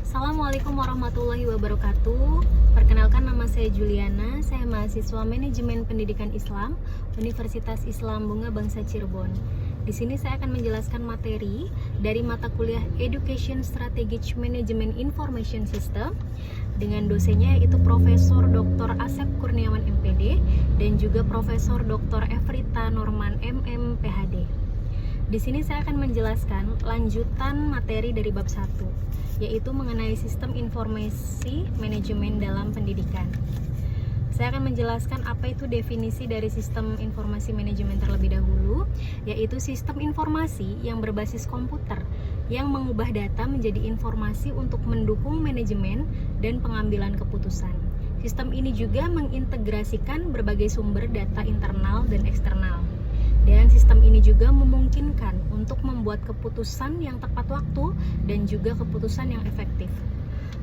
Assalamualaikum warahmatullahi wabarakatuh. Perkenalkan, nama saya Juliana. Saya mahasiswa Manajemen Pendidikan Islam Universitas Islam Bunga Bangsa Cirebon. Di sini saya akan menjelaskan materi dari mata kuliah Education Strategic Management Information System dengan dosennya yaitu Profesor Dr. Asep Kurniawan MPD dan juga Profesor Dr. Efrita Norman MM PhD. Di sini saya akan menjelaskan lanjutan materi dari bab 1, yaitu mengenai sistem informasi manajemen dalam pendidikan. Saya akan menjelaskan apa itu definisi dari sistem informasi manajemen terlebih dahulu, yaitu sistem informasi yang berbasis komputer yang mengubah data menjadi informasi untuk mendukung manajemen dan pengambilan keputusan. Sistem ini juga mengintegrasikan berbagai sumber data internal dan eksternal. Dan sistem ini juga memungkinkan untuk membuat keputusan yang tepat waktu dan juga keputusan yang efektif.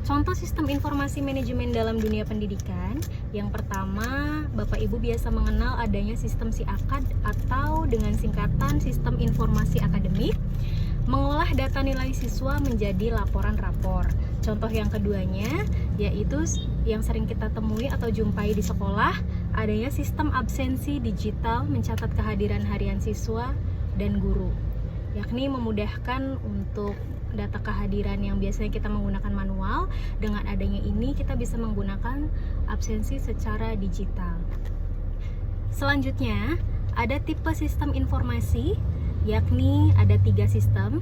Contoh sistem informasi manajemen dalam dunia pendidikan, yang pertama, Bapak Ibu biasa mengenal adanya sistem SIAKAD atau dengan singkatan Sistem Informasi Akademik, mengolah data nilai siswa menjadi laporan rapor. Contoh yang keduanya, yaitu yang sering kita temui atau jumpai di sekolah, adanya sistem absensi digital mencatat kehadiran harian siswa dan guru, yakni memudahkan untuk data kehadiran yang biasanya kita menggunakan manual. Dengan adanya ini kita bisa menggunakan absensi secara digital. Selanjutnya ada tipe sistem informasi, yakni ada 3 sistem,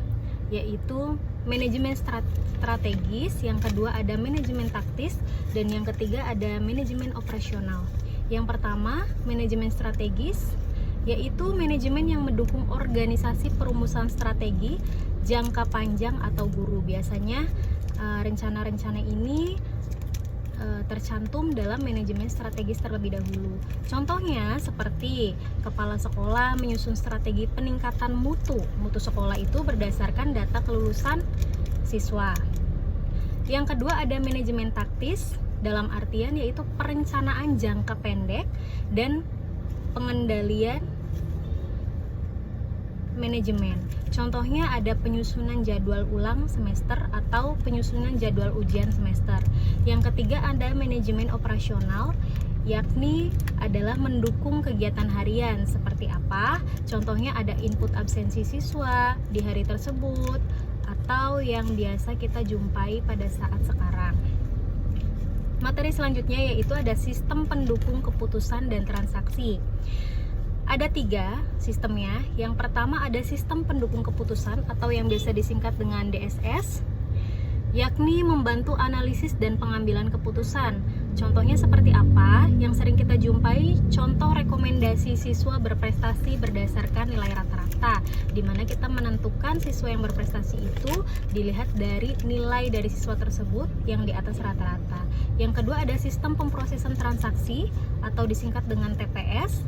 yaitu manajemen strategis, yang kedua ada manajemen taktis, dan yang ketiga ada manajemen operasional. Yang pertama, manajemen strategis, yaitu manajemen yang mendukung organisasi perumusan strategi jangka panjang atau guru. Biasanya rencana-rencana ini tercantum dalam manajemen strategis terlebih dahulu. Contohnya seperti kepala sekolah menyusun strategi peningkatan mutu sekolah itu berdasarkan data kelulusan siswa. Yang kedua ada manajemen taktis, dalam artian yaitu perencanaan jangka pendek dan pengendalian manajemen. Contohnya ada penyusunan jadwal ulang semester atau penyusunan jadwal ujian semester. Yang ketiga ada manajemen operasional, yakni adalah mendukung kegiatan harian. Seperti apa? Contohnya ada input absensi siswa di hari tersebut atau yang biasa kita jumpai pada saat sekarang. Materi selanjutnya yaitu ada sistem pendukung keputusan dan transaksi. Ada 3 sistemnya. Yang pertama ada sistem pendukung keputusan atau yang biasa disingkat dengan DSS, yakni membantu analisis dan pengambilan keputusan. Contohnya seperti apa? Yang sering kita jumpai, contoh rekomendasi siswa berprestasi berdasarkan nilai rata-rata, di mana kita menentukan siswa yang berprestasi itu dilihat dari nilai dari siswa tersebut yang di atas rata-rata. Yang kedua ada sistem pemrosesan transaksi atau disingkat dengan TPS.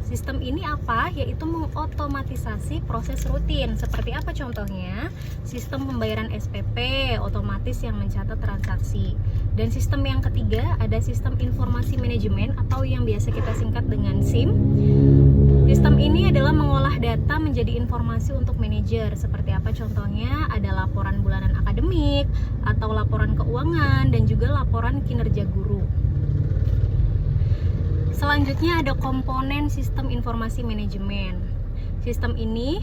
Sistem ini apa? Yaitu mengotomatisasi proses rutin. Seperti apa contohnya? Sistem pembayaran SPP otomatis yang mencatat transaksi. Dan sistem yang ketiga ada sistem informasi manajemen atau yang biasa kita singkat dengan SIM. Sistem ini adalah mengolah data menjadi informasi untuk manajer. Seperti apa contohnya? Ada laporan bulanan akademik atau laporan keuangan dan juga laporan kinerja guru. Selanjutnya ada komponen sistem informasi manajemen. Sistem ini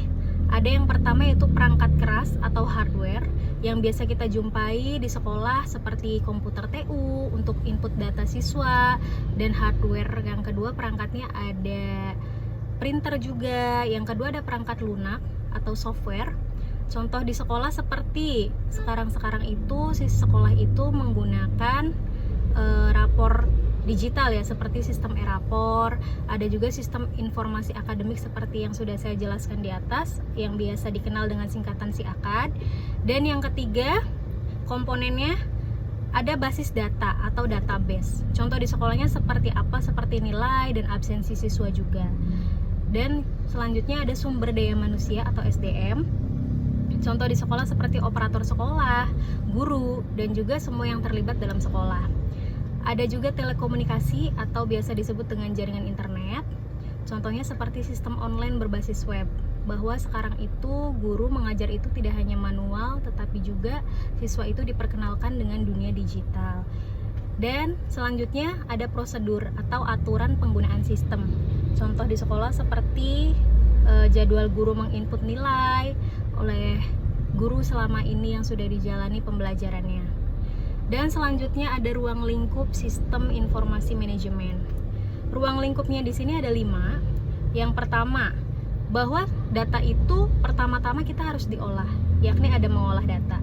ada yang pertama yaitu perangkat keras atau hardware yang biasa kita jumpai di sekolah seperti komputer TU untuk input data siswa, dan hardware yang kedua perangkatnya ada printer juga. Yang kedua ada perangkat lunak atau software. Contoh di sekolah seperti sekarang itu sekolah itu menggunakan rapor digital ya, seperti sistem e-rapor. Ada juga sistem informasi akademik seperti yang sudah saya jelaskan di atas yang biasa dikenal dengan singkatan SIAKAD. Dan yang ketiga komponennya ada basis data atau database. Contoh di sekolahnya seperti apa? Seperti nilai dan absensi siswa juga. Dan selanjutnya ada sumber daya manusia atau SDM. Contoh di sekolah seperti operator sekolah, guru, dan juga semua yang terlibat dalam sekolah. Ada juga telekomunikasi atau biasa disebut dengan jaringan internet. Contohnya seperti sistem online berbasis web. bahwa sekarang itu guru mengajar itu tidak hanya manual, tetapi juga siswa itu diperkenalkan dengan dunia digital. Dan selanjutnya ada prosedur atau aturan penggunaan sistem. Contoh di sekolah seperti jadwal guru menginput nilai oleh guru selama ini yang sudah dijalani pembelajarannya. Dan selanjutnya ada ruang lingkup sistem informasi manajemen. Ruang lingkupnya di sini ada 5. Yang pertama, bahwa data itu pertama-tama kita harus diolah, yakni ada mengolah data.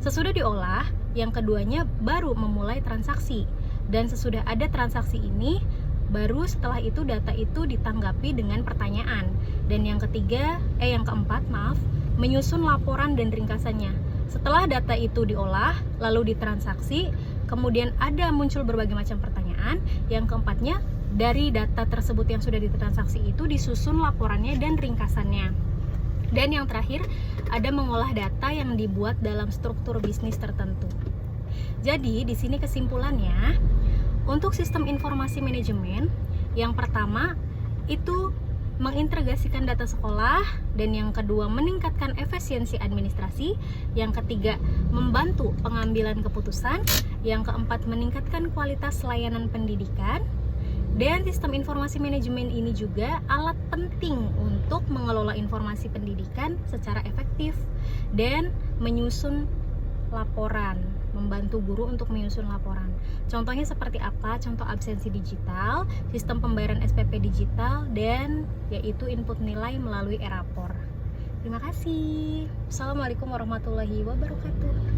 Sesudah diolah, yang keduanya baru memulai transaksi. Dan sesudah ada transaksi ini, baru setelah itu data itu ditanggapi dengan pertanyaan. Dan yang keempat, menyusun laporan dan ringkasannya. Setelah data itu diolah, lalu ditransaksi, kemudian ada muncul berbagai macam pertanyaan. Yang keempatnya, dari data tersebut yang sudah ditransaksi itu disusun laporannya dan ringkasannya. Dan yang terakhir, ada mengolah data yang dibuat dalam struktur bisnis tertentu. Jadi, di sini kesimpulannya, untuk sistem informasi manajemen, yang pertama itu mengintegrasikan data sekolah, dan yang kedua meningkatkan efisiensi administrasi, yang ketiga membantu pengambilan keputusan, yang keempat meningkatkan kualitas layanan pendidikan. Dan sistem informasi manajemen ini juga alat penting untuk mengelola informasi pendidikan secara efektif dan menyusun laporan, membantu guru untuk menyusun laporan. Contohnya seperti apa? Contoh absensi digital, sistem pembayaran SPP digital, dan yaitu input nilai melalui e-rapor. Terima kasih. Assalamualaikum warahmatullahi wabarakatuh.